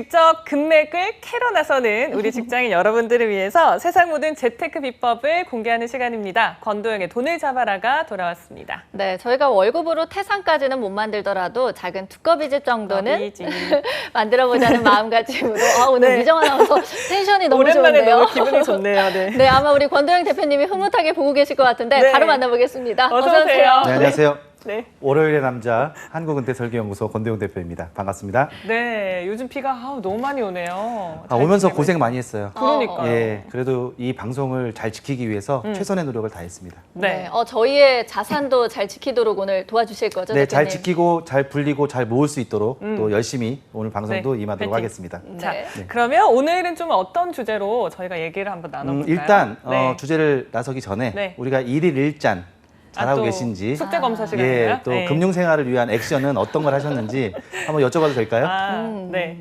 직접 금맥을 캐러 나서는 우리 직장인 여러분들을 위해서 세상 모든 재테크 비법을 공개하는 시간입니다. 권도영의 돈을 잡아라가 돌아왔습니다. 네, 저희가 월급으로 태산까지는 못 만들더라도 작은 두꺼비집 정도는 만들어보자는 마음가짐으로 오늘 네. 미정 아나운서 텐션이 너무 오랜만에 좋은데요. 너무 기분이 좋네요. 네. 네, 아마 우리 권도영 대표님이 흐뭇하게 보고 계실 것 같은데 네. 바로 만나보겠습니다. 어서 오세요. 네, 안녕하세요. 네. 월요일의 남자 한국은퇴설계연구소 권도영 대표입니다. 반갑습니다. 네, 요즘 비가 너무 많이 오네요. 오면서 잘 고생 많이 했어요. 그러니까요. 예, 그래도 이 방송을 잘 지키기 위해서 최선의 노력을 다했습니다. 네. 저희의 자산도 잘 지키도록 오늘 도와주실 거죠, 네, 대표님? 잘 지키고 잘 불리고 잘 모을 수 있도록 또 열심히 오늘 방송도 네, 임하도록 파이팅. 하겠습니다. 자, 네. 그러면 오늘은 좀 어떤 주제로 저희가 얘기를 한번 나눠볼까요? 일단 네. 주제를 나서기 전에 네. 우리가 일일 일잔 잘하고 또 계신지 숙제 검사 시간인가요? 예, 또 네. 금융생활을 위한 액션은 어떤 걸 하셨는지 한번 여쭤봐도 될까요? 네.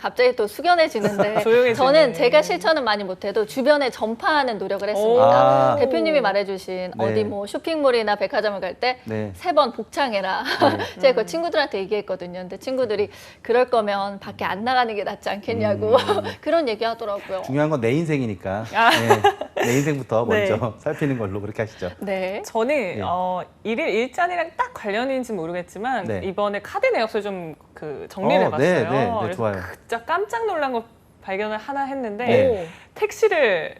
갑자기 또 숙연해지는데 조용해지네. 저는 제가 실천은 많이 못해도 주변에 전파하는 노력을 했습니다. 아. 대표님이 말해주신 네. 어디 뭐 쇼핑몰이나 백화점을 갈 때 네. 3번 복창해라. 제가 그 친구들한테 얘기했거든요. 근데 친구들이 그럴 거면 밖에 안 나가는 게 낫지 않겠냐고 그런 얘기 하더라고요. 중요한 건 내 인생이니까 네, 내 인생부터 네. 먼저 살피는 걸로 그렇게 하시죠. 네. 저는 네. 일일 일잔이랑 딱 관련인지 모르겠지만 네. 이번에 카드 내역서를 좀 정리를 해봤어요. 네, 네, 네, 그래서 좋아요. 진짜 깜짝 놀란 거 발견을 하나 했는데 네. 택시를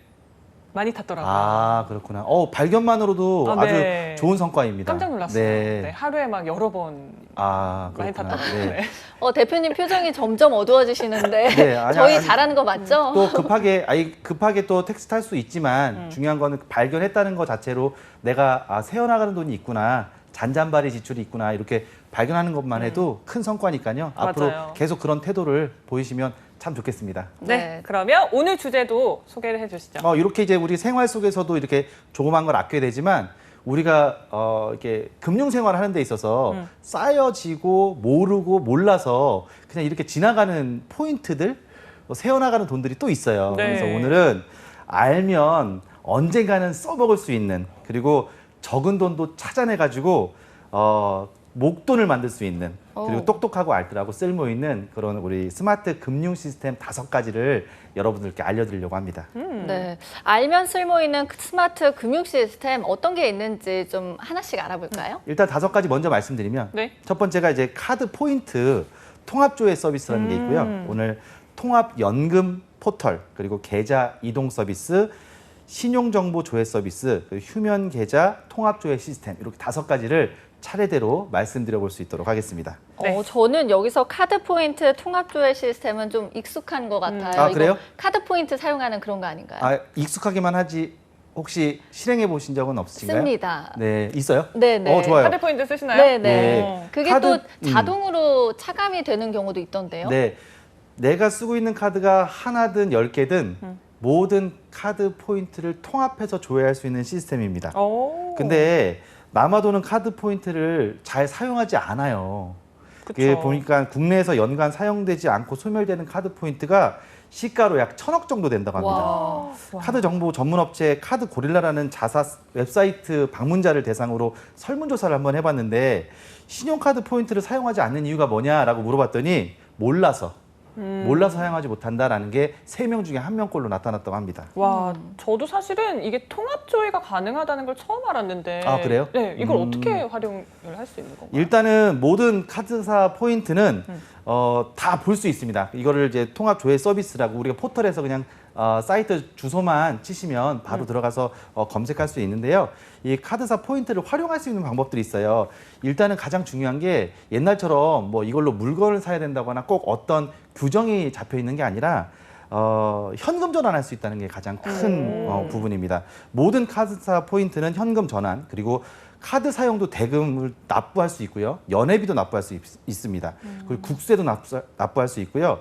많이 탔더라고요. 아, 그렇구나. 발견만으로도 아주 네. 좋은 성과입니다. 깜짝 놀랐어요. 네. 네, 하루에 막 여러 번 아, 많이 그렇구나. 탔더라고요. 네. 네. 대표님 표정이 점점 어두워지시는데 네, 아니, 저희 아니, 잘하는 거 맞죠? 또 급하게 또 택시 탈 수 있지만 중요한 거는 발견했다는 것 자체로 내가 새어나가는 돈이 있구나. 잔잔바리 지출이 있구나. 이렇게 발견하는 것만 해도 큰 성과니까요. 앞으로 맞아요. 계속 그런 태도를 보이시면 참 좋겠습니다. 네, 네. 그러면 오늘 주제도 소개를 해주시죠. 이렇게 이제 우리 생활 속에서도 이렇게 조그만 걸 아껴야 되지만 우리가 이렇게 금융 생활을 하는 데 있어서 쌓여지고 모르고 몰라서 그냥 이렇게 지나가는 포인트들, 새어나가는 돈들이 또 있어요. 네. 그래서 오늘은 알면 언젠가는 써먹을 수 있는 그리고 적은 돈도 찾아내가지고 목돈을 만들 수 있는 그리고 똑똑하고 알뜰하고 쓸모 있는 그런 우리 스마트 금융 시스템 5가지를 여러분들께 알려드리려고 합니다. 네. 알면 쓸모 있는 스마트 금융 시스템 어떤 게 있는지 좀 하나씩 알아볼까요? 일단 5가지 먼저 말씀드리면 네. 첫 번째가 이제 카드 포인트 통합조회 서비스라는 게 있고요. 오늘 통합 연금 포털 그리고 계좌 이동 서비스 신용정보 조회 서비스, 휴면 계좌 통합조회 시스템 이렇게 5가지를 차례대로 말씀드려 볼 수 있도록 하겠습니다. 네. 저는 여기서 카드 포인트 통합조회 시스템은 좀 익숙한 것 같아요. 아, 이거 그래요? 카드 포인트 사용하는 그런 거 아닌가요? 익숙하기만 하지 혹시 실행해 보신 적은 없으신가요? 씁니다. 네, 있어요? 네네. 좋아요. 카드 포인트 쓰시나요? 네네. 네. 그게 카드- 또 자동으로 차감이 되는 경우도 있던데요. 네, 내가 쓰고 있는 카드가 하나든 10개든 모든 카드 포인트를 통합해서 조회할 수 있는 시스템입니다. 오. 근데 남아도는 카드 포인트를 잘 사용하지 않아요. 그게 그쵸. 보니까 국내에서 연간 사용되지 않고 소멸되는 카드 포인트가 시가로 약 1,000억 정도 된다고 합니다. 와. 카드 정보 전문 업체 카드 고릴라라는 자사 웹사이트 방문자를 대상으로 설문조사를 한번 해봤는데 신용카드 포인트를 사용하지 않는 이유가 뭐냐라고 물어봤더니 몰라서 사용하지 못한다라는 게 3명 중에 1명꼴로 나타났다고 합니다. 와, 저도 사실은 이게 통합 조회가 가능하다는 걸 처음 알았는데. 아, 그래요? 네, 이걸 어떻게 활용을 할 수 있는 건가요? 일단은 모든 카드사 포인트는 다 볼 수 있습니다. 이거를 이제 통합 조회 서비스라고 우리가 포털에서 그냥 사이트 주소만 치시면 바로 들어가서 검색할 수 있는데요. 이 카드사 포인트를 활용할 수 있는 방법들이 있어요. 일단은 가장 중요한 게 옛날처럼 뭐 이걸로 물건을 사야 된다거나 꼭 어떤 규정이 잡혀 있는 게 아니라 현금 전환할 수 있다는 게 가장 큰 부분입니다. 모든 카드사 포인트는 현금 전환 그리고 카드 사용도 대금을 납부할 수 있고요. 연회비도 납부할 수 있습니다. 그리고 국세도 납부할 수 있고요.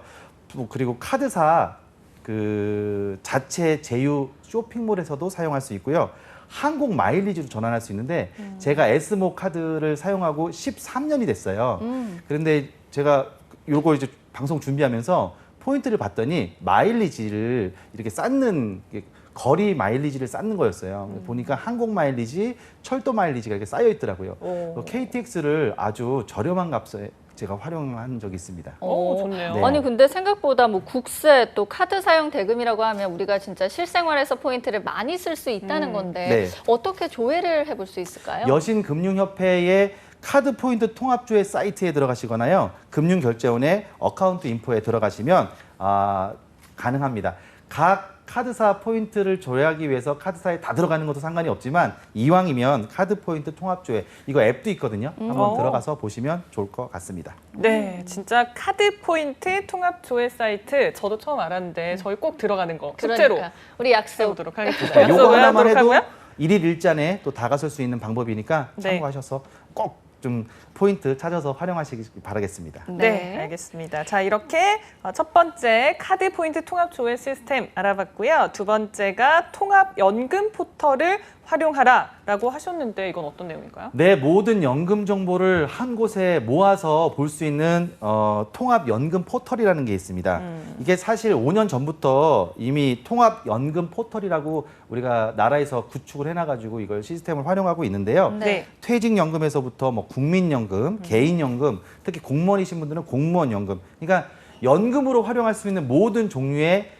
그리고 카드사 그 자체 제휴 쇼핑몰에서도 사용할 수 있고요. 항공 마일리지로 전환할 수 있는데 제가 S모 카드를 사용하고 13년이 됐어요. 그런데 제가 요거 이제 방송 준비하면서 포인트를 봤더니 마일리지를 이렇게 쌓는 거리 마일리지를 쌓는 거였어요. 보니까 항공 마일리지, 철도 마일리지가 이렇게 쌓여 있더라고요. KTX를 아주 저렴한 값에 제가 활용한 적이 있습니다. 오, 좋네요. 네. 아니 근데 생각보다 뭐 국세 또 카드 사용 대금이라고 하면 우리가 진짜 실생활에서 포인트를 많이 쓸 수 있다는 건데 네. 어떻게 조회를 해볼 수 있을까요? 여신금융협회의 카드 포인트 통합조회 사이트에 들어가시거나요. 금융결제원의 어카운트 인포에 들어가시면 가능합니다. 각 카드사 포인트를 조회하기 위해서 카드사에 다 들어가는 것도 상관이 없지만 이왕이면 카드 포인트 통합조회 이거 앱도 있거든요. 한번 들어가서 보시면 좋을 것 같습니다. 네, 진짜 카드 포인트 통합 조회 사이트 저도 처음 알았는데 저희 꼭 들어가는 거 숙제로 그러니까 우리 약속. 세우도록 하겠습니다. 네, 요거 약속을 하나만 하도록 해도 하고요. 일일 일잔에 또 다가설 수 있는 방법이니까 네. 참고하셔서 꼭 좀 포인트 찾아서 활용하시기 바라겠습니다. 네, 알겠습니다. 자, 이렇게 첫 번째 카드 포인트 통합 조회 시스템 알아봤고요. 두 번째가 통합 연금 포털을 활용하라라고 하셨는데 이건 어떤 내용일까요? 내 모든 연금 정보를 한 곳에 모아서 볼 수 있는 통합 연금 포털이라는 게 있습니다. 이게 사실 5년 전부터 이미 통합 연금 포털이라고 우리가 나라에서 구축을 해놔가지고 이걸 시스템을 활용하고 있는데요. 네. 퇴직연금에서부터 뭐 국민연금, 개인연금, 특히 공무원이신 분들은 공무원연금. 그러니까 연금으로 활용할 수 있는 모든 종류의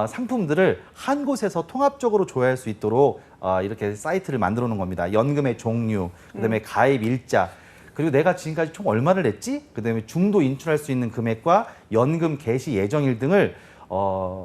상품들을 한 곳에서 통합적으로 조회할 수 있도록 이렇게 사이트를 만들어 놓은 겁니다. 연금의 종류, 그다음에 가입 일자, 그리고 내가 지금까지 총 얼마를 냈지? 그다음에 중도 인출할 수 있는 금액과 연금 개시 예정일 등을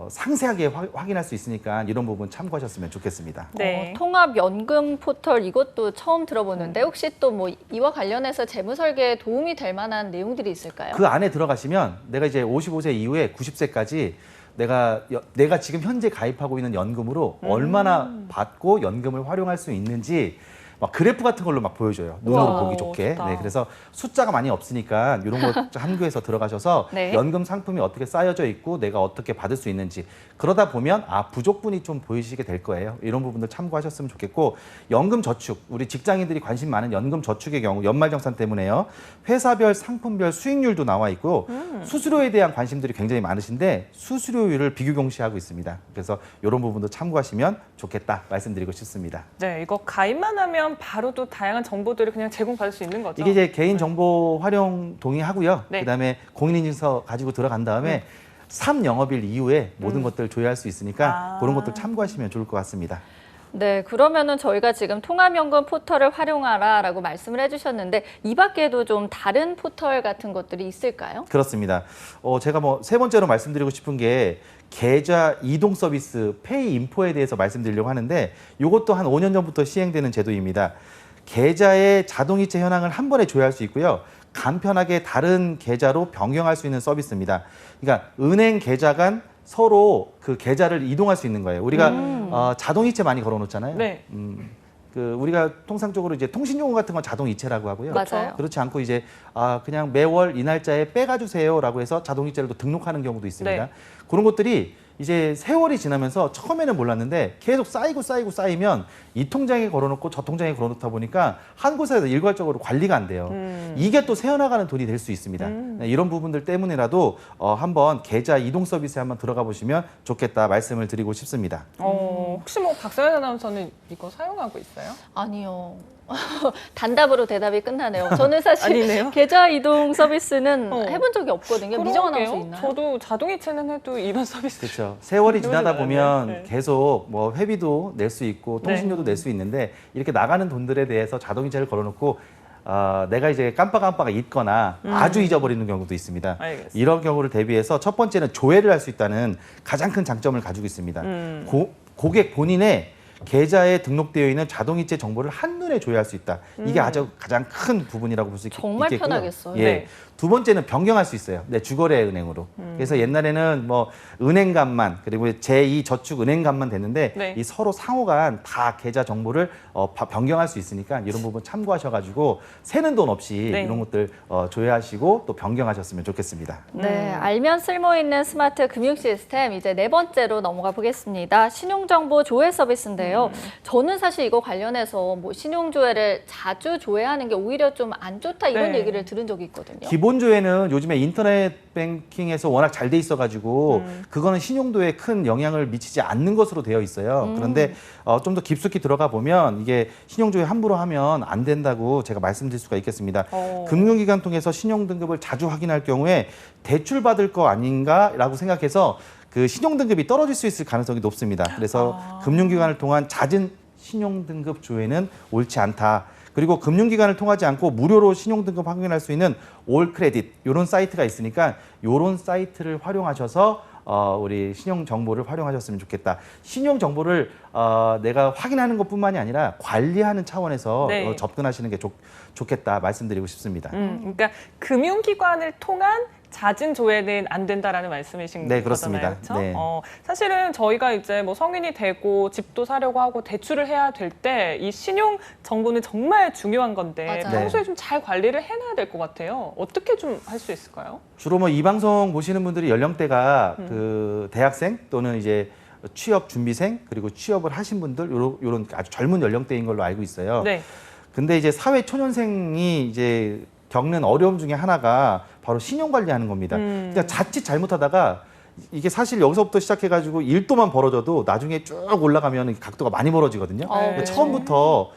상세하게 확인할 수 있으니까 이런 부분 참고하셨으면 좋겠습니다. 네. 통합 연금 포털 이것도 처음 들어보는데 혹시 또 뭐 이와 관련해서 재무 설계에 도움이 될 만한 내용들이 있을까요? 그 안에 들어가시면 내가 이제 55세 이후에 90세까지 내가 지금 현재 가입하고 있는 연금으로 얼마나 받고 연금을 활용할 수 있는지 막 그래프 같은 걸로 막 보여줘요. 눈으로 우와, 보기 좋게. 좋다. 네, 그래서 숫자가 많이 없으니까 이런 거 함교해서 들어가셔서 네. 연금 상품이 어떻게 쌓여져 있고 내가 어떻게 받을 수 있는지 그러다 보면 부족분이 좀 보이시게 될 거예요. 이런 부분들 참고하셨으면 좋겠고 연금 저축, 우리 직장인들이 관심 많은 연금 저축의 경우 연말정산 때문에요. 회사별 상품별 수익률도 나와 있고 수수료에 대한 관심들이 굉장히 많으신데 수수료율을 비교경시하고 있습니다. 그래서 이런 부분도 참고하시면 좋겠다 말씀드리고 싶습니다. 네, 이거 가입만 하면 바로 또 다양한 정보들을 그냥 제공받을 수 있는 거죠. 이게 이제 개인정보 활용 동의하고요. 네. 그다음에 공인인증서 가지고 들어간 다음에 3영업일 이후에 모든 것들을 조회할 수 있으니까 그런 것들 참고하시면 좋을 것 같습니다. 네, 그러면은 저희가 지금 통합연금 포털을 활용하라라고 말씀을 해주셨는데 이 밖에도 좀 다른 포털 같은 것들이 있을까요? 그렇습니다. 제가 뭐 세 번째로 말씀드리고 싶은 게 계좌 이동 서비스 페이 인포에 대해서 말씀드리려고 하는데 이것도 한 5년 전부터 시행되는 제도입니다. 계좌의 자동이체 현황을 한 번에 조회할 수 있고요. 간편하게 다른 계좌로 변경할 수 있는 서비스입니다. 그러니까 은행 계좌 간 서로 그 계좌를 이동할 수 있는 거예요. 우리가 자동이체 많이 걸어놓잖아요. 네. 우리가 통상적으로 이제 통신용어 같은 건 자동이체라고 하고요. 맞아요. 그렇지 않고 이제 그냥 매월 이 날짜에 빼가주세요라고 해서 자동이체를 또 등록하는 경우도 있습니다. 네. 그런 것들이 이제 세월이 지나면서 처음에는 몰랐는데 계속 쌓이면 이 통장에 걸어놓고 저 통장에 걸어놓다 보니까 한 곳에서 일괄적으로 관리가 안 돼요. 이게 또 새어나가는 돈이 될 수 있습니다. 네, 이런 부분들 때문에라도 한번 계좌 이동 서비스에 한번 들어가 보시면 좋겠다 말씀을 드리고 싶습니다. 혹시 뭐 박서연 아나운서는 이거 사용하고 있어요? 아니요. 단답으로 대답이 끝나네요. 저는 사실 아니네요. 계좌 이동 서비스는 어. 해본 적이 없거든요. 미정 아나운서 있나요? 저도 자동이체는 해도 이런 서비스. 그렇죠. 세월이 지나다 해보진 보면 않았네요. 네. 계속 뭐 회비도 낼 수 있고 통신료도 낼 수 있는데 이렇게 나가는 돈들에 대해서 자동이체를 걸어놓고 내가 이제 깜빡깜빡 잊거나 아주 잊어버리는 경우도 있습니다. 알겠습니다. 이런 경우를 대비해서 첫 번째는 조회를 할 수 있다는 가장 큰 장점을 가지고 있습니다. 고객 본인의 계좌에 등록되어 있는 자동이체 정보를 한눈에 조회할 수 있다. 이게 가장 큰 부분이라고 볼 수 있겠고요. 정말 편하겠어요. 예. 네. 두 번째는 변경할 수 있어요. 내 주거래 은행으로. 그래서 옛날에는 뭐 은행간만 그리고 제2저축은행간만 됐는데 네. 이 서로 상호간 다 계좌 정보를 변경할 수 있으니까 이런 부분 참고하셔가지고 새는 돈 없이 네. 이런 것들 조회하시고 또 변경하셨으면 좋겠습니다. 네, 알면 쓸모 있는 스마트 금융 시스템 이제 네 번째로 넘어가 보겠습니다. 신용정보 조회 서비스인데요. 같은데요. 저는 사실 이거 관련해서 뭐 신용조회를 자주 조회하는 게 오히려 좀 안 좋다 이런 네. 얘기를 들은 적이 있거든요. 기본 조회는 요즘에 인터넷 뱅킹에서 워낙 잘 돼 있어가지고 그거는 신용도에 큰 영향을 미치지 않는 것으로 되어 있어요. 그런데 좀 더 깊숙이 들어가 보면 이게 신용조회 함부로 하면 안 된다고 제가 말씀드릴 수가 있겠습니다. 금융기관 통해서 신용등급을 자주 확인할 경우에 대출 받을 거 아닌가라고 생각해서 그 신용등급이 떨어질 수 있을 가능성이 높습니다. 그래서 금융기관을 통한 잦은 신용등급 조회는 옳지 않다. 그리고 금융기관을 통하지 않고 무료로 신용등급 확인할 수 있는 올크레딧 이런 사이트가 있으니까 이런 사이트를 활용하셔서 우리 신용정보를 활용하셨으면 좋겠다. 신용정보를 내가 확인하는 것뿐만이 아니라 관리하는 차원에서 네. 접근하시는 게 좋겠다 말씀드리고 싶습니다. 그러니까 금융기관을 통한 잦은 조회는 안 된다라는 말씀이신 네, 거잖아요. 그렇습니다. 그렇죠? 네. 사실은 저희가 이제 뭐 성인이 되고 집도 사려고 하고 대출을 해야 될 때 이 신용 정보는 정말 중요한 건데 맞아요. 평소에 좀 잘 관리를 해놔야 될 것 같아요. 어떻게 좀 할 수 있을까요? 주로 뭐 이 방송 보시는 분들이 연령대가 그 대학생 또는 이제 취업 준비생 그리고 취업을 하신 분들 요런 아주 젊은 연령대인 걸로 알고 있어요. 네. 근데 이제 사회 초년생이 이제 겪는 어려움 중에 하나가 바로 신용 관리하는 겁니다. 그러니까 자칫 잘못하다가 이게 사실 여기서부터 시작해가지고 1도만 벌어져도 나중에 쭉 올라가면 각도가 많이 벌어지거든요. 네. 처음부터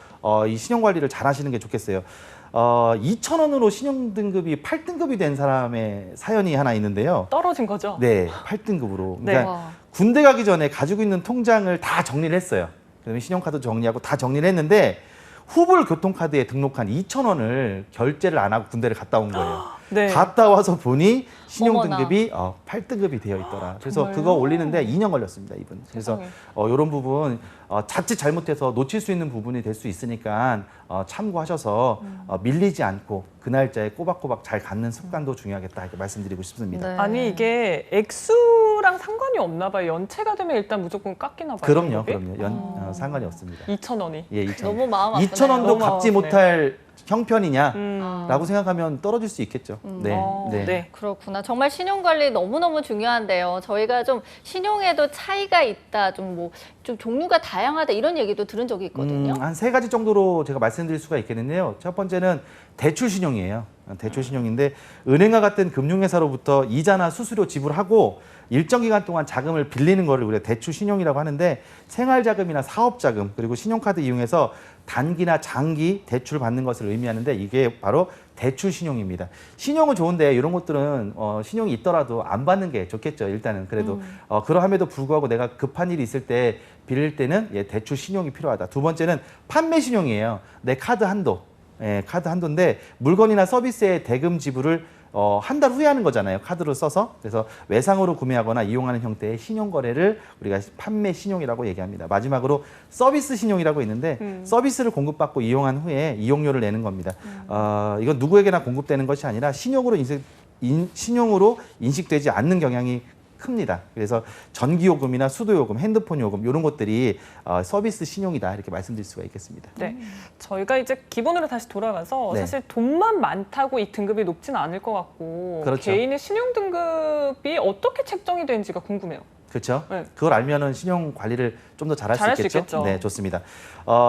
이 신용 관리를 잘 하시는 게 좋겠어요. 2,000원으로 신용 등급이 8등급이 된 사람의 사연이 하나 있는데요. 떨어진 거죠? 네, 8등급으로. 네. 그러니까 와. 군대 가기 전에 가지고 있는 통장을 다 정리를 했어요. 그다음에 신용카드 정리하고 다 정리를 했는데 후불 교통카드에 등록한 2,000원을 결제를 안 하고 군대를 갔다 온 거예요. 네. 갔다 와서 보니 신용 어머나. 등급이 8등급이 되어 있더라. 그래서 정말요? 그거 올리는데 2년 걸렸습니다, 이분. 그래서 세상에. 이런 부분 자칫 잘못해서 놓칠 수 있는 부분이 될 수 있으니까 참고하셔서 밀리지 않고 그 날짜에 꼬박꼬박 잘 갖는 습관도 중요하겠다 이렇게 말씀드리고 싶습니다. 네. 아니 이게 액수랑 상관이 없나 봐요. 연체가 되면 일단 무조건 깎이나 봐요. 그럼요, 등급이? 그럼요. 상관이 없습니다. 2,000원이. 예, 2,000원. 너무 마음 아프네요. 2,000원도 너무 갚지 아프네. 못할 형편이냐? 아. 라고 생각하면 떨어질 수 있겠죠. 네. 네. 네. 그렇구나. 정말 신용관리 너무너무 중요한데요. 저희가 좀 신용에도 차이가 있다, 좀 종류가 다양하다 이런 얘기도 들은 적이 있거든요. 한 세 가지 정도로 제가 말씀드릴 수가 있겠는데요. 첫 번째는 대출 신용이에요. 대출 신용인데 은행과 같은 금융회사로부터 이자나 수수료 지불하고 일정 기간 동안 자금을 빌리는 거를 우리가 대출 신용이라고 하는데 생활자금이나 사업자금 그리고 신용카드 이용해서 단기나 장기 대출 받는 것을 의미하는데 이게 바로 대출 신용입니다. 신용은 좋은데 이런 것들은 신용이 있더라도 안 받는 게 좋겠죠. 일단은 그래도 그러함에도 불구하고 내가 급한 일이 있을 때 빌릴 때는 대출 신용이 필요하다. 두 번째는 판매 신용이에요. 내 카드 한도. 카드 한도인데 물건이나 서비스의 대금 지불을 한 달 후에 하는 거잖아요. 카드로 써서. 그래서 외상으로 구매하거나 이용하는 형태의 신용거래를 우리가 판매 신용이라고 얘기합니다. 마지막으로 서비스 신용이라고 있는데 서비스를 공급받고 이용한 후에 이용료를 내는 겁니다. 이건 누구에게나 공급되는 것이 아니라 신용으로 인식되지 않는 경향이 큽니다. 그래서 전기요금이나 수도요금, 핸드폰 요금 이런 것들이 서비스 신용이다 이렇게 말씀드릴 수가 있겠습니다. 네. 저희가 이제 기본으로 다시 돌아가서 네. 사실 돈만 많다고 이 등급이 높지는 않을 것 같고 그렇죠. 개인의 신용 등급이 어떻게 책정이 되는지가 궁금해요. 그렇죠. 네. 그걸 알면은 신용 관리를 좀 더 잘할 잘할 수 수 있겠죠. 있겠죠. 네, 좋습니다.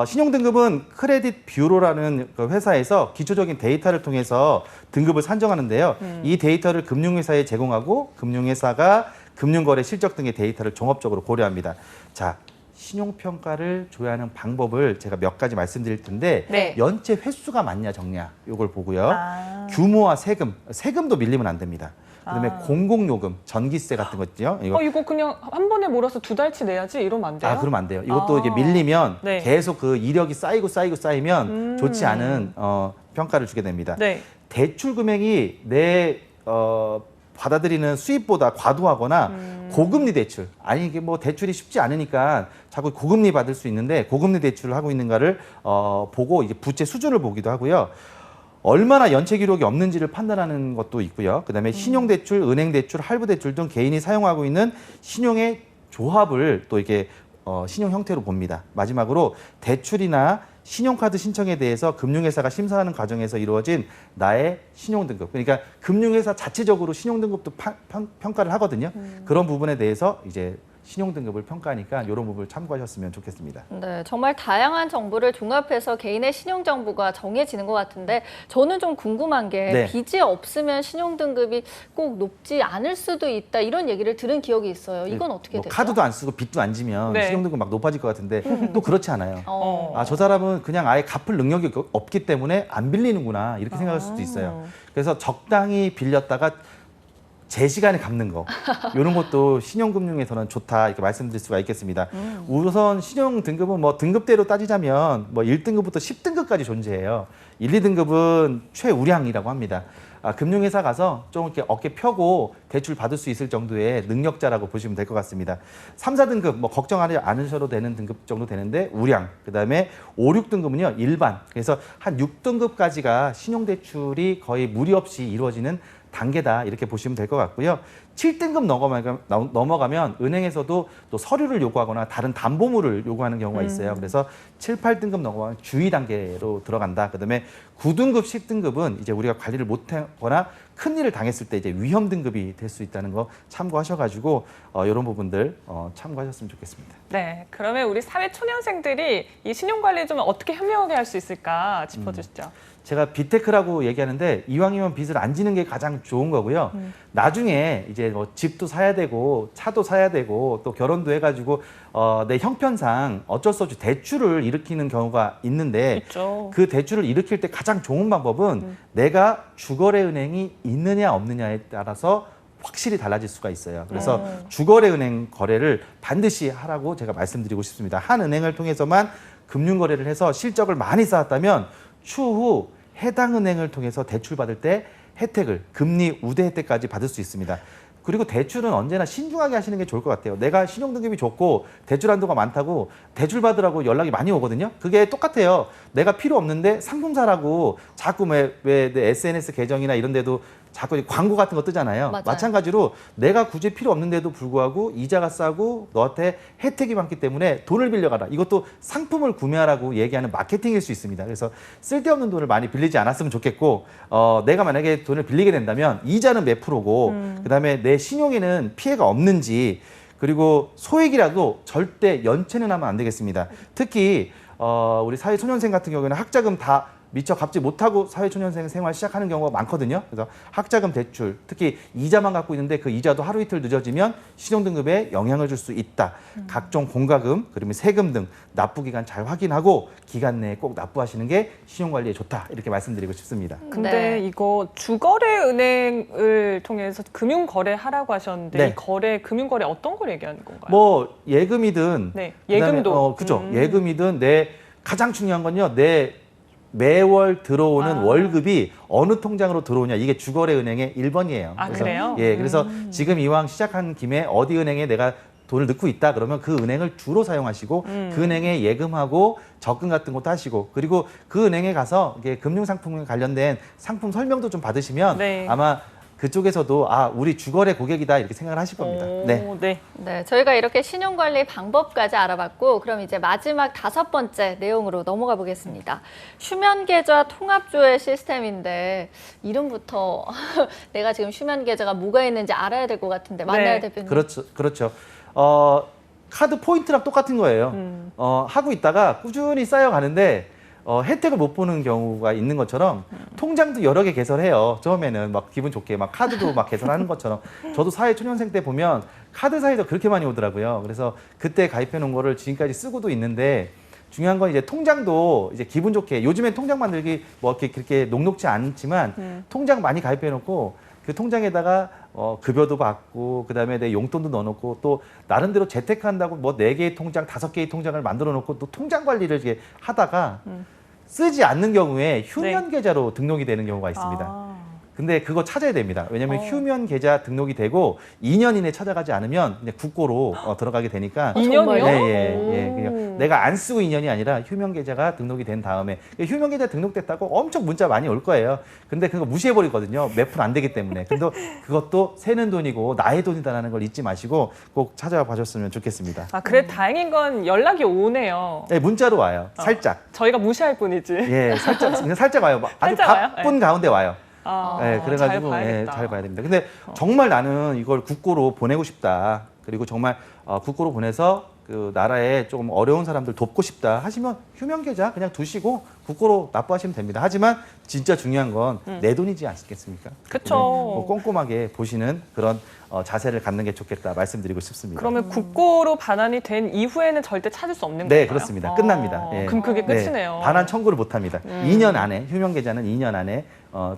신용 등급은 크레딧 뷰로라는 그 회사에서 기초적인 데이터를 통해서 등급을 산정하는데요. 이 데이터를 금융회사에 제공하고 금융회사가 금융거래 실적 등의 데이터를 종합적으로 고려합니다. 자, 신용평가를 조회하는 방법을 제가 몇 가지 말씀드릴 텐데 네. 연체 횟수가 많냐 적냐 이걸 보고요. 아. 규모와 세금도 밀리면 안 됩니다. 그다음에 아. 공공요금, 전기세 같은 거 있죠. 이거 그냥 한 번에 몰아서 2달치 내야지 이러면 안 돼요? 그러면 안 돼요. 이것도 아. 이게 밀리면 네. 계속 그 이력이 쌓이면 좋지 않은 평가를 주게 됩니다. 네. 대출 금액이 내 받아들이는 수입보다 과도하거나 고금리 대출, 아니 이게 뭐 대출이 쉽지 않으니까 자꾸 고금리 받을 수 있는데 고금리 대출을 하고 있는가를 보고 이제 부채 수준을 보기도 하고요. 얼마나 연체 기록이 없는지를 판단하는 것도 있고요. 그다음에 신용대출, 은행대출, 할부대출 등 개인이 사용하고 있는 신용의 조합을 또 이게 신용 형태로 봅니다. 마지막으로 대출이나 신용카드 신청에 대해서 금융회사가 심사하는 과정에서 이루어진 나의 신용등급. 그러니까 금융회사 자체적으로 신용등급도 평가를 하거든요. 그런 부분에 대해서 이제 신용 등급을 평가하니까 이런 부분을 참고하셨으면 좋겠습니다. 네, 정말 다양한 정보를 종합해서 개인의 신용 정보가 정해지는 것 같은데 저는 좀 궁금한 게 네. 빚이 없으면 신용 등급이 꼭 높지 않을 수도 있다 이런 얘기를 들은 기억이 있어요. 이건 어떻게 뭐 되죠? 카드도 안 쓰고 빚도 안 지면 네. 신용 등급 막 높아질 것 같은데 또 그렇지 않아요. 어. 아, 저 사람은 그냥 아예 갚을 능력이 없기 때문에 안 빌리는구나 이렇게 생각할 수도 있어요. 그래서 적당히 빌렸다가 제 시간에 갚는 거 이런 것도 신용금융에서는 좋다 이렇게 말씀드릴 수가 있겠습니다. 우선 신용 등급은 뭐 등급대로 따지자면 뭐 1등급부터 10등급까지 존재해요. 1, 2등급은 최우량이라고 합니다. 아, 금융회사 가서 좀 이렇게 어깨 펴고 대출 받을 수 있을 정도의 능력자라고 보시면 될 것 같습니다. 3, 4등급 뭐 걱정하지 않으셔도 되는 등급 정도 되는데 우량, 그다음에 5, 6등급은요 일반. 그래서 한 6등급까지가 신용대출이 거의 무리 없이 이루어지는 단계다 이렇게 보시면 될 것 같고요. 7등급 넘어가면 은행에서도 또 서류를 요구하거나 다른 담보물을 요구하는 경우가 있어요. 그래서 7, 8등급 넘어가면 주의 단계로 들어간다. 그다음에 9등급, 10등급은 이제 우리가 관리를 못하거나 큰 일을 당했을 때 이제 위험 등급이 될 수 있다는 거 참고하셔가지고 이런 부분들 참고하셨으면 좋겠습니다. 네, 그러면 우리 사회 초년생들이 이 신용 관리 좀 어떻게 현명하게 할 수 있을까 짚어주시죠. 제가 빚테크라고 얘기하는데 이왕이면 빚을 안 지는 게 가장 좋은 거고요. 나중에 이제 뭐 집도 사야 되고 차도 사야 되고 또 결혼도 해가지고 내 형편상 어쩔 수 없이 대출을 일으키는 경우가 있는데 있죠. 그 대출을 일으킬 때 가장 좋은 방법은 내가 주거래 은행이 있느냐 없느냐에 따라서 확실히 달라질 수가 있어요. 그래서 주거래 은행 거래를 반드시 하라고 제가 말씀드리고 싶습니다. 한 은행을 통해서만 금융 거래를 해서 실적을 많이 쌓았다면 추후 해당 은행을 통해서 대출 받을 때 혜택을 금리 우대 혜택까지 받을 수 있습니다. 그리고 대출은 언제나 신중하게 하시는 게 좋을 것 같아요. 내가 신용 등급이 좋고 대출 한도가 많다고 대출 받으라고 연락이 많이 오거든요. 그게 똑같아요. 내가 필요 없는데 상품 사라고 자꾸 왜 내 SNS 계정이나 이런 데도 자꾸 광고 같은 거 뜨잖아요. 맞아요. 마찬가지로 내가 굳이 필요 없는데도 불구하고 이자가 싸고 너한테 혜택이 많기 때문에 돈을 빌려가라. 이것도 상품을 구매하라고 얘기하는 마케팅일 수 있습니다. 그래서 쓸데없는 돈을 많이 빌리지 않았으면 좋겠고 내가 만약에 돈을 빌리게 된다면 이자는 몇 프로고 그다음에 내 신용에는 피해가 없는지 그리고 소액이라도 절대 연체는 하면 안 되겠습니다. 특히 우리 사회초년생 같은 경우에는 학자금 다 미처 갚지 못하고 사회초년생 생활 시작하는 경우가 많거든요. 그래서 학자금 대출, 특히 이자만 갖고 있는데 그 이자도 하루 이틀 늦어지면 신용등급에 영향을 줄 수 있다. 각종 공과금, 그리고 세금 등 납부 기간 잘 확인하고 기간 내에 꼭 납부하시는 게 신용관리에 좋다. 이렇게 말씀드리고 싶습니다. 근데 네. 이거 주거래 은행을 통해서 금융 거래하라고 하셨는데 네. 이 거래 금융 거래 어떤 걸 얘기하는 건가요? 뭐 예금이든 네, 그다음에, 예금도. 그죠. 예금이든 내 가장 중요한 건요. 내 매월 들어오는 월급이 어느 통장으로 들어오냐 이게 주거래 은행의 1번이에요. 아, 그래요? 예, 그래서 지금 이왕 시작한 김에 어디 은행에 내가 돈을 넣고 있다 그러면 그 은행을 주로 사용하시고 그 은행에 예금하고 적금 같은 것도 하시고 그리고 그 은행에 가서 이게 금융상품에 관련된 상품 설명도 좀 받으시면 네. 아마 그쪽에서도 아 우리 주거래 고객이다 이렇게 생각을 하실 겁니다. 네. 네. 네, 저희가 이렇게 신용관리 방법까지 알아봤고 그럼 이제 마지막 5번째 내용으로 넘어가 보겠습니다. 휴면계좌 통합조회 시스템인데 이름부터 내가 지금 휴면계좌가 뭐가 있는지 알아야 될 것 같은데 맞나요, 네. 대표님? 그렇죠. 카드 포인트랑 똑같은 거예요. 하고 있다가 꾸준히 쌓여가는데 혜택을 못 보는 경우가 있는 것처럼 통장도 여러 개 개설해요. 처음에는 막 기분 좋게 막 카드도 막 개설하는 것처럼 저도 사회 초년생 때 보면 카드 사이도 그렇게 많이 오더라고요. 그래서 그때 가입해 놓은 거를 지금까지 쓰고도 있는데 중요한 건 이제 통장도 이제 기분 좋게 요즘엔 통장 만들기 뭐 이렇게 그렇게 녹록지 않지만 통장 많이 가입해 놓고 그 통장에다가 급여도 받고 그다음에 내 용돈도 넣어놓고 또 나름대로 재테크한다고 뭐 4개의 통장, 5개의 통장을 만들어 놓고 또 통장 관리를 이렇게 하다가 쓰지 않는 경우에 휴면 계좌로 등록이 되는 경우가 있습니다. 아. 근데 그거 찾아야 됩니다. 왜냐하면 휴면 계좌 등록이 되고 2년 이내 찾아가지 않으면 그냥 국고로 들어가게 되니까 2년이요? 예. 그냥 내가 안 쓰고 2년이 아니라 휴면 계좌가 등록이 된 다음에 휴면 계좌 등록됐다고 엄청 문자 많이 올 거예요. 근데 그거 무시해 버리거든요. 몇 푼 안 되기 때문에. 근데 그것도 새는 돈이고 나의 돈이다라는 걸 잊지 마시고 꼭 찾아와 봐줬으면 좋겠습니다. 아, 그래 다행인 건 연락이 오네요. 네, 문자로 와요. 살짝. 저희가 무시할 뿐이지. 예, 살짝 와요. 아주 살짝 와요? 바쁜 가운데 와요. 네, 그래가지고 잘 봐야겠다. 잘 봐야 됩니다. 근데 정말 나는 이걸 국고로 보내고 싶다. 그리고 정말 국고로 보내서 그 나라에 조금 어려운 사람들 돕고 싶다 하시면 휴면 계좌 그냥 두시고 국고로 납부하시면 됩니다. 하지만 진짜 중요한 건 내 돈이지 않겠습니까? 그쵸. 뭐 꼼꼼하게 보시는 그런 자세를 갖는 게 좋겠다 말씀드리고 싶습니다. 그러면 국고로 반환이 된 이후에는 절대 찾을 수 없는 네, 건가요? 그렇습니다. 끝납니다. 예. 그럼 그게 네, 끝이네요. 반환 청구를 못 합니다. 2년 안에 휴면 계좌는 2년 안에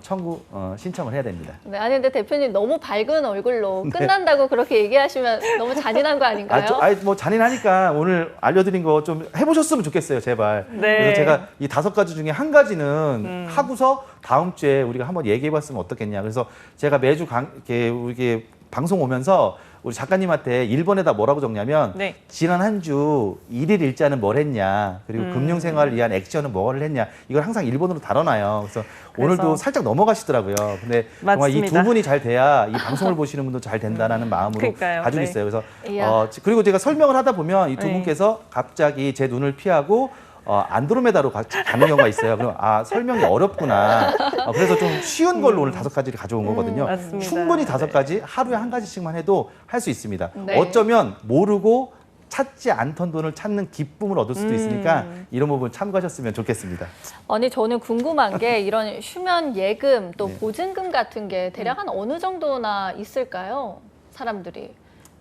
청구 신청을 해야 됩니다. 네, 아니 근데 대표님 너무 밝은 얼굴로 네. 끝난다고 그렇게 얘기하시면 너무 잔인한 거 아닌가요? 뭐 잔인하니까 오늘 알려드린 거 좀 해보셨으면 좋겠어요, 제발. 네. 그래서 제가 이 5가지 중에 한 가지는 하고서 다음 주에 우리가 한번 얘기해봤으면 어떻겠냐. 그래서 제가 매주 이렇게 방송 오면서 우리 작가님한테 1번에다 뭐라고 적냐면 네. 지난 한 주 일일 일자는 뭘 했냐 그리고 금융생활을 위한 액션은 뭘 했냐 이걸 항상 1번으로 다뤄놔요. 그래서 오늘도 살짝 넘어가시더라고요. 근데 정말 이 맞습니다. 두 분이 잘 돼야 이 방송을 보시는 분도 잘 된다라는 마음으로 그러니까요. 가지고 네. 있어요. 그래서 이야. 그리고 제가 설명을 하다 보면 이 두 네. 분께서 갑자기 제 눈을 피하고 안드로메다로 가는 경우가 있어요. 그럼 설명이 어렵구나. 그래서 좀 쉬운 걸로 오늘 5가지를 가져온 거거든요. 맞습니다. 충분히 네. 5가지 하루에 한 가지씩만 해도 할 수 있습니다. 네. 어쩌면 모르고 찾지 않던 돈을 찾는 기쁨을 얻을 수도 있으니까 이런 부분 참고하셨으면 좋겠습니다. 아니 저는 궁금한 게 이런 휴면 예금 또 네. 보증금 같은 게 대략 한 어느 정도나 있을까요? 사람들이.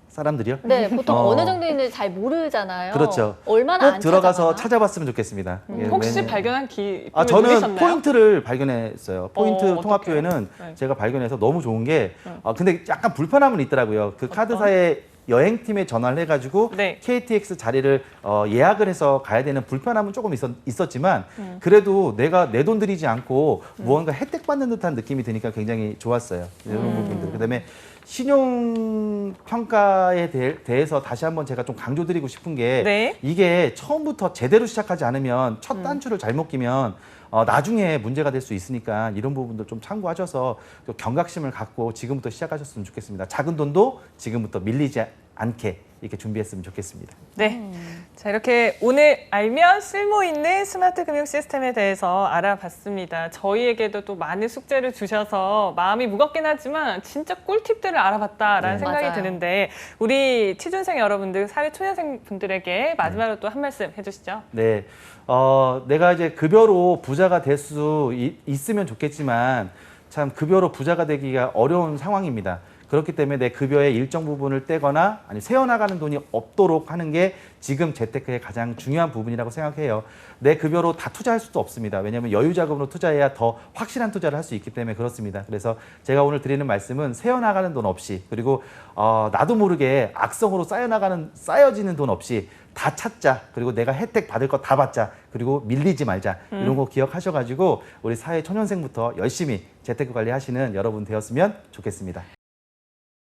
사람들이요? 네, 보통 어. 어느 정도 있는지 잘 모르잖아요. 그렇죠. 얼마나 꼭 안 들어가서 찾아가나? 찾아봤으면 좋겠습니다. 예, 혹시 왜냐면- 발견한 기쁨을 저는 누리셨나요? 포인트를 발견했어요. 포인트 어떡해요? 통합교회는 네. 제가 발견해서 너무 좋은 게 근데 약간 불편함은 있더라고요. 그 카드사의 여행팀에 전화를 해가지고 네. KTX 자리를 예약을 해서 가야 되는 불편함은 조금 있었지만 그래도 내가 내 돈 들이지 않고 무언가 혜택 받는 듯한 느낌이 드니까 굉장히 좋았어요. 이런 부분들. 그다음에 신용 평가에 대해서 다시 한번 제가 좀 강조드리고 싶은 게 네. 이게 처음부터 제대로 시작하지 않으면 첫 단추를 잘못 끼면 나중에 문제가 될 수 있으니까 이런 부분도 좀 참고하셔서 또 경각심을 갖고 지금부터 시작하셨으면 좋겠습니다. 작은 돈도 지금부터 밀리지 않게 이렇게 준비했으면 좋겠습니다. 네. 자, 이렇게 오늘 알면 쓸모 있는 스마트 금융 시스템에 대해서 알아봤습니다. 저희에게도 또 많은 숙제를 주셔서 마음이 무겁긴 하지만 진짜 꿀팁들을 알아봤다라는 네. 생각이 맞아요. 드는데 우리 취준생 여러분들, 사회 초년생 분들에게 마지막으로 또 한 말씀 해주시죠. 네, 내가 이제 급여로 부자가 될 수 있으면 좋겠지만 참 급여로 부자가 되기가 어려운 상황입니다. 그렇기 때문에 내 급여의 일정 부분을 떼거나 아니 세어나가는 돈이 없도록 하는 게 지금 재테크의 가장 중요한 부분이라고 생각해요. 내 급여로 다 투자할 수도 없습니다. 왜냐하면 여유 자금으로 투자해야 더 확실한 투자를 할 수 있기 때문에 그렇습니다. 그래서 제가 오늘 드리는 말씀은 세어나가는 돈 없이 그리고 나도 모르게 악성으로 쌓여지는 돈 없이 다 찾자. 그리고 내가 혜택 받을 거 다 받자. 그리고 밀리지 말자. 이런 거 기억하셔가지고 우리 사회 초년생부터 열심히 재테크 관리하시는 여러분 되었으면 좋겠습니다.